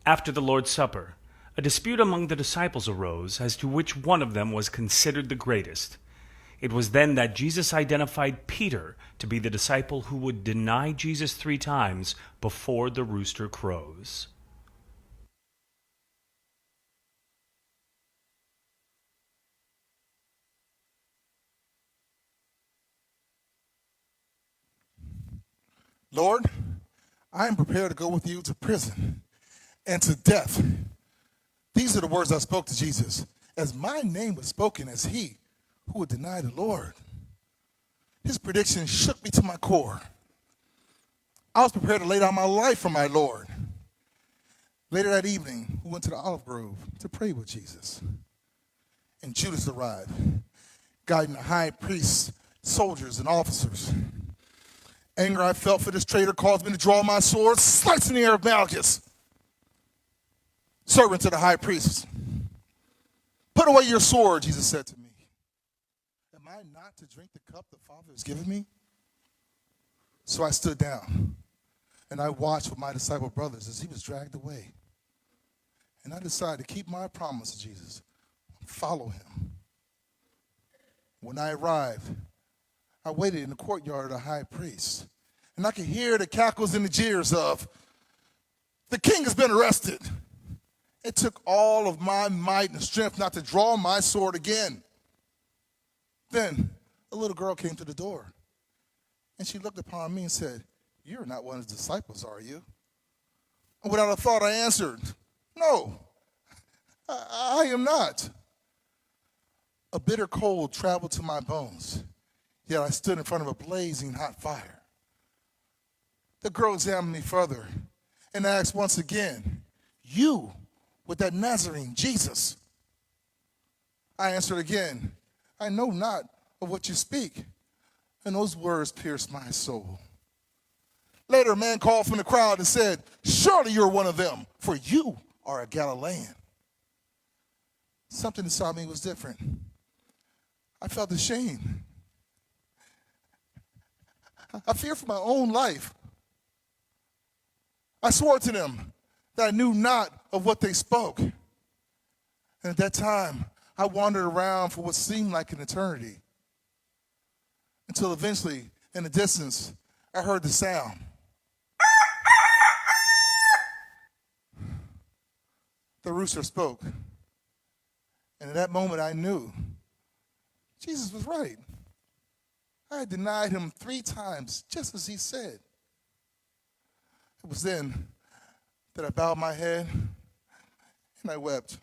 After the Lord's Supper, a dispute among the disciples arose as to which one of them was considered the greatest. It was then that Jesus identified Peter to be the disciple who would deny Jesus 3 times before the rooster crows. Lord, I am prepared to go with you to prison and to death. These are the words I spoke to Jesus, as my name was spoken as he who would deny the Lord. His prediction shook me to my core. I was prepared to lay down my life for my Lord. Later that evening, we went to the Olive Grove to pray with Jesus. And Judas arrived, guiding the high priests, soldiers, and officers. Anger I felt for this traitor caused me to draw my sword, slicing the air of Malchus. Servant to the high priest, put away your sword, Jesus said to me. Am I not to drink the cup the Father has given me? So I stood down, and I watched with my disciple brothers as he was dragged away. And I decided to keep my promise to Jesus, follow him. When I arrived, I waited in the courtyard of the high priest, and I could hear the cackles and the jeers of, the king has been arrested. It took all of my might and strength not to draw my sword again. Then a little girl came to the door, and she looked upon me and said, you're not one of his disciples, are you? And without a thought, I answered, no, I am not. A bitter cold traveled to my bones, yet I stood in front of a blazing hot fire. The girl examined me further and asked once again, you with that Nazarene, Jesus? I answered again, I know not of what you speak. And those words pierced my soul. Later, a man called from the crowd and said, surely you're one of them, for you are a Galilean. Something inside me was different. I felt ashamed. I feared for my own life. I swore to them that I knew not of what they spoke. And at that time, I wandered around for what seemed like an eternity, until eventually, in the distance, I heard the sound. The rooster spoke. And at that moment, I knew Jesus was right. I had denied him 3 times, just as he said. It was then that I bowed my head and I wept.